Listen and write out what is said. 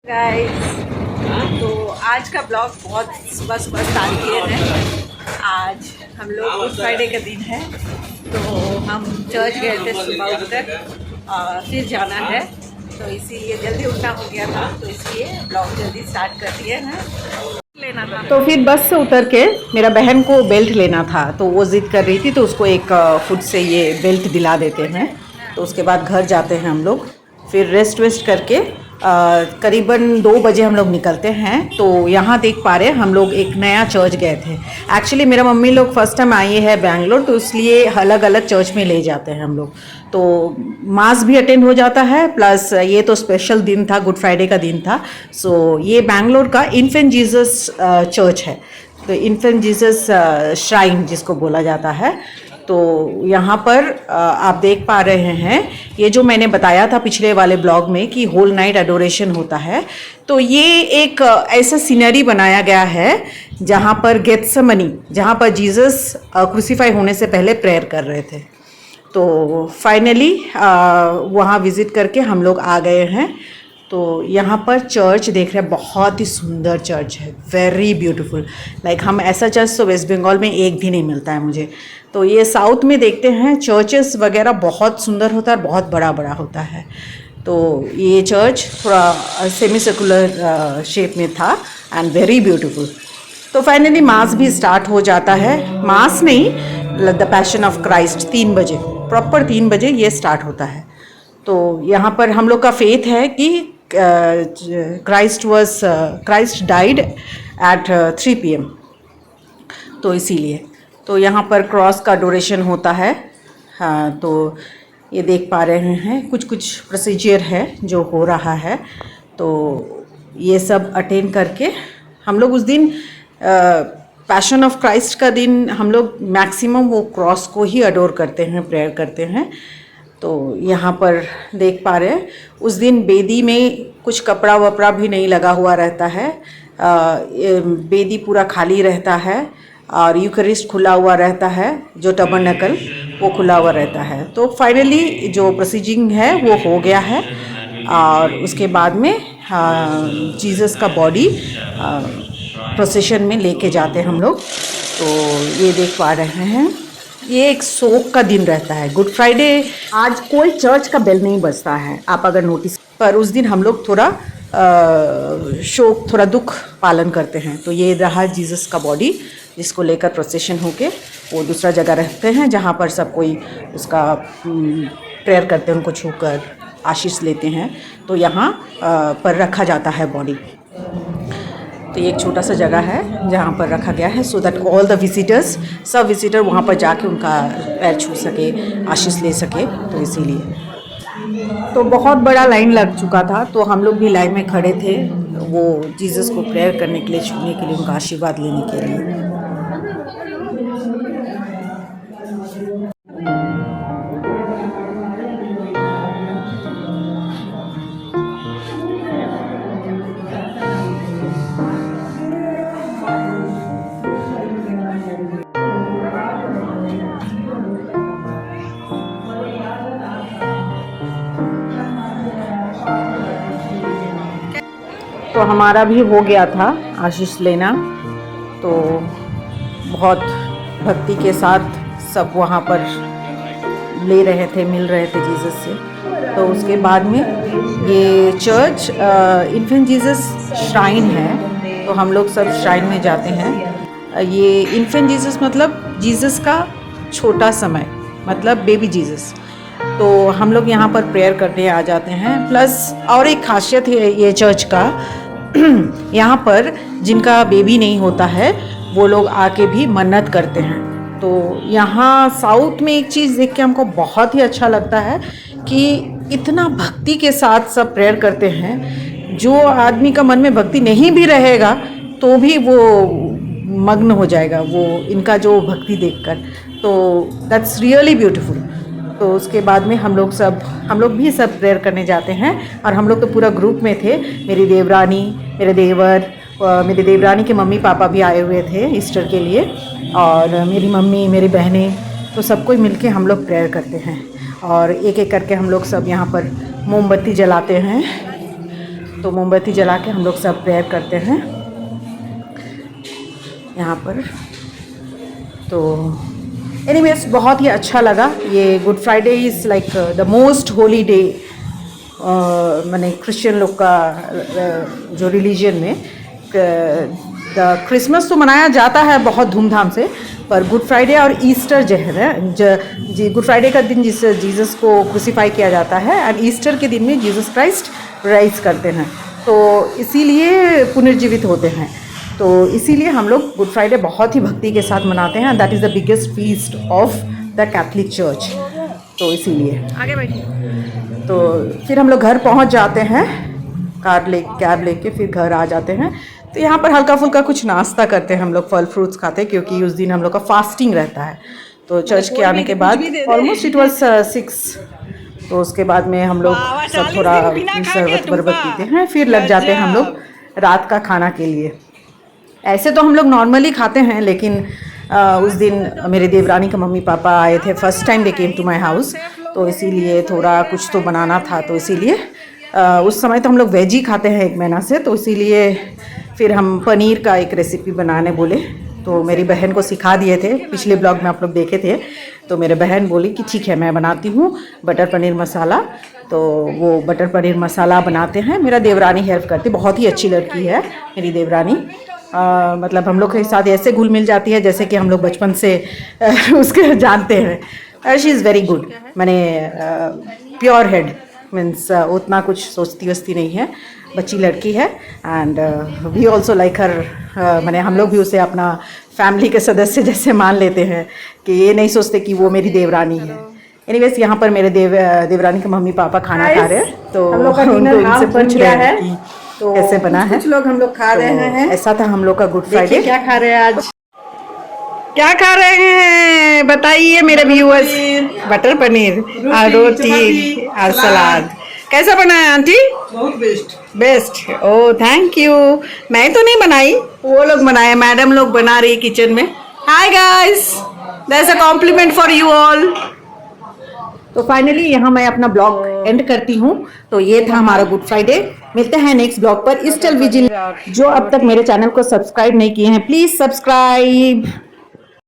Guys, तो आज का ब्लॉग बहुत सुबह सुबह स्टार्ट किए हैं। आज हम लोग गुड फ्राइडे का दिन है, तो हम चर्च गए थे सुबह उठकर फिर जाना है, तो इसीलिए जल्दी उठना हो गया था, तो इसलिए ब्लॉग जल्दी स्टार्ट कर दिए हैं। लेना था तो फिर बस से उतर के मेरा बहन को बेल्ट लेना था, तो वो ज़िद कर रही थी, तो उसको एक फुट से ये बेल्ट दिला देते हैं। तो उसके बाद घर जाते हैं हम लोग, फिर रेस्ट वेस्ट करके करीबन 2 बजे हम लोग निकलते हैं। तो यहाँ देख पा रहे हैं हम लोग एक नया चर्च गए थे। एक्चुअली मेरा मम्मी लोग फर्स्ट टाइम आई है बैंगलोर, तो इसलिए अलग अलग चर्च में ले जाते हैं हम लोग। तो मास भी अटेंड हो जाता है, प्लस ये तो स्पेशल दिन था, गुड फ्राइडे का दिन था। सो ये बैंगलोर का इन्फेंट जीसस चर्च है, तो इन्फेंट जीसस श्राइन जिसको बोला जाता है। तो यहाँ पर आप देख पा रहे हैं, ये जो मैंने बताया था पिछले वाले ब्लॉग में कि होल नाइट एडोरेशन होता है, तो ये एक ऐसा सीनरी बनाया गया है जहाँ पर गेत्सेमनी, जहाँ पर जीसस क्रूसीफाई होने से पहले प्रेयर कर रहे थे। तो फाइनली वहाँ विज़िट करके हम लोग आ गए हैं। तो यहाँ पर चर्च देख रहे हैं, बहुत ही सुंदर चर्च है, वेरी ब्यूटीफुल। लाइक हम ऐसा चर्च तो वेस्ट बंगाल में एक भी नहीं मिलता है मुझे। तो ये साउथ में देखते हैं चर्चेस वगैरह बहुत सुंदर होता है, बहुत बड़ा बड़ा होता है। तो ये चर्च थोड़ा सेमी सर्कुलर शेप में था एंड वेरी ब्यूटीफुल। तो फाइनली मास भी स्टार्ट हो जाता है। मास नहीं, द पैशन ऑफ क्राइस्ट 3 बजे, प्रॉपर 3 बजे ये स्टार्ट होता है। तो यहाँ पर हम लोग का फेथ है कि क्राइस्ट डाइड एट 3 PM, तो इसीलिए तो यहाँ पर क्रॉस का डोरेशन होता है। हाँ, तो ये देख पा रहे हैं कुछ कुछ प्रोसीजर है जो हो रहा है। तो ये सब अटेंड करके हम लोग उस दिन पैशन ऑफ क्राइस्ट का दिन हम लोग मैक्सिमम वो क्रॉस को ही अडोर करते हैं, प्रेयर करते हैं। तो यहाँ पर देख पा रहे हैं उस दिन बेदी में कुछ कपड़ा वपड़ा भी नहीं लगा हुआ रहता है, बेदी पूरा खाली रहता है और यूकरिस्ट खुला हुआ रहता है, जो टबरनेकल वो खुला हुआ रहता है। तो फाइनली जो प्रोसीजिंग है वो हो गया है और उसके बाद में जीसस का बॉडी प्रोसेशन में लेके जाते हैं हम लोग। तो ये देख पा रहे हैं, ये एक शोक का दिन रहता है। गुड फ्राइडे आज कोई चर्च का बेल नहीं बजता है, आप अगर नोटिस, पर उस दिन हम लोग थोड़ा शोक, थोड़ा दुख पालन करते हैं। तो ये रहा जीसस का बॉडी, जिसको लेकर प्रोसेशन होके वो दूसरा जगह रहते हैं जहाँ पर सब कोई उसका प्रेयर करते हैं, उनको छूकर आशीष लेते हैं। तो यहाँ पर रखा जाता है बॉडी। तो ये एक छोटा सा जगह है जहाँ पर रखा गया है, so that all the visitors, सब विजिटर वहाँ पर जाके उनका पैर छू सके, आशीष ले सके। तो इसीलिए तो बहुत बड़ा लाइन लग चुका था, तो हम लोग भी लाइन में खड़े थे वो जीसस को प्रेयर करने के लिए, छूने के लिए, उनका आशीर्वाद लेने के लिए। तो हमारा भी हो गया था आशीष लेना, तो बहुत भक्ति के साथ सब वहाँ पर ले रहे थे, मिल रहे थे जीसस से। तो उसके बाद में ये चर्च इन्फेंट जीसस श्राइन है, तो हम लोग सब श्राइन में जाते हैं। ये इन्फेंट जीसस मतलब जीसस का छोटा समय, मतलब बेबी जीसस। तो हम लोग यहाँ पर प्रेयर करने आ जाते हैं। प्लस और एक खासियत है ये चर्च का, यहाँ पर जिनका बेबी नहीं होता है वो लोग आके भी मन्नत करते हैं। तो यहाँ साउथ में एक चीज़ देख के हमको बहुत ही अच्छा लगता है कि इतना भक्ति के साथ सब प्रेयर करते हैं। जो आदमी का मन में भक्ति नहीं भी रहेगा तो भी वो मग्न हो जाएगा वो इनका जो भक्ति देखकर। तो दैट्स रियली ब्यूटीफुल। तो उसके बाद में हम लोग भी सब प्रेयर करने जाते हैं, और हम लोग तो पूरा ग्रुप में थे। मेरी देवरानी, मेरे देवर, मेरी देवरानी के मम्मी पापा भी आए हुए थे ईस्टर के लिए, और मेरी मम्मी, मेरी बहनें, तो सबको मिलके हम लोग प्रेयर करते हैं। और एक एक करके हम लोग सब यहाँ पर मोमबत्ती जलाते हैं तो मोमबत्ती जला के हम लोग सब प्रेयर करते हैं यहाँ पर। तो एनीवेज बहुत ही अच्छा लगा। ये good Friday is like the most Holi day माने क्रिश्चियन लोग का जो रिलीजन में। द क्रिसमस तो मनाया जाता है बहुत धूमधाम से, पर गुड फ्राइडे और ईस्टर जो है ना, गुड फ्राइडे का दिन जिस जीसस को क्रूसीफाई किया जाता है एंड ईस्टर के दिन में जीसस क्राइस्ट राइज करते हैं, तो इसीलिए पुनर्जीवित होते हैं। तो इसीलिए हम लोग गुड फ्राइडे बहुत ही भक्ति के साथ मनाते हैं। That is the biggest feast of the Catholic church. तो इसीलिए आगे बैठिए। तो फिर हम लोग घर पहुंच जाते हैं, कैब लेके फिर घर आ जाते हैं। तो यहाँ पर हल्का फुल्का कुछ नाश्ता करते हैं हम लोग, फल फ्रूट्स खाते हैं क्योंकि उस दिन हम लोग का फास्टिंग रहता है। तो चर्च के आने के बाद ऑलमोस्ट इट वॉज 6, तो उसके बाद में हम लोग सब थोड़ा शरबत बरबत पीते हैं, फिर लग जाते हैं हम लोग रात का खाना के लिए। ऐसे तो हम लोग नॉर्मली खाते हैं, लेकिन उस दिन मेरे देवरानी के मम्मी पापा आए थे, first time they came to my house, तो इसीलिए थोड़ा कुछ तो बनाना था। तो इसीलिए उस समय तो हम लोग वेज ही खाते हैं 1 महीना से, तो इसीलिए फिर हम पनीर का एक रेसिपी बनाने बोले। तो मेरी बहन को सिखा दिए थे, पिछले ब्लॉग में आप लोग देखे थे। तो मेरे बहन बोली कि ठीक है मैं बनाती हूँ बटर पनीर मसाला। तो वो बटर पनीर मसाला बनाते हैं, मेरा देवरानी हेल्प करती, बहुत ही अच्छी लड़की है मेरी देवरानी। मतलब हम लोग के साथ ऐसे घुल मिल जाती है जैसे कि हम लोग बचपन से उसके जानते हैं। शी इज़ वेरी गुड, मैंने प्योर हेड मीन्स उतना कुछ सोचती वस्ती नहीं है, बच्ची लड़की है। एंड वी ऑल्सो लाइक हर, मैंने हम लोग भी उसे अपना फैमिली के सदस्य जैसे मान लेते हैं कि ये नहीं सोचते कि वो मेरी देवरानी है। एनीवेज यहाँ पर मेरे देवरानी के मम्मी पापा खाना खा रहे हैं, तो हम लोग का डिनर हाफ बन गया है। तो कैसे बना है, कुछ लोग हम लोग खा रहे हैं। ऐसा था हम लोग का गुड फ्राइडे। क्या खा रहे हैं आज, क्या खा रहे हैं बताइए मेरे व्यूअर्स। बटर पनीर और रोटी और सलाद। कैसा बना है आंटी? बहुत बेस्ट। Oh thank you. मैं तो नहीं बनाई, वो लोग बनाए, मैडम लोग बना रही किचन में। Hi guys, that's a compliment for you all. तो फाइनली यहाँ मैं अपना ब्लॉग एंड करती हूँ। तो ये था हमारा गुड फ्राइडे। मिलते हैं नेक्स्ट ब्लॉग पर। स्टिल विजिल जो अब तक मेरे चैनल को सब्सक्राइब नहीं किए हैं, प्लीज सब्सक्राइब।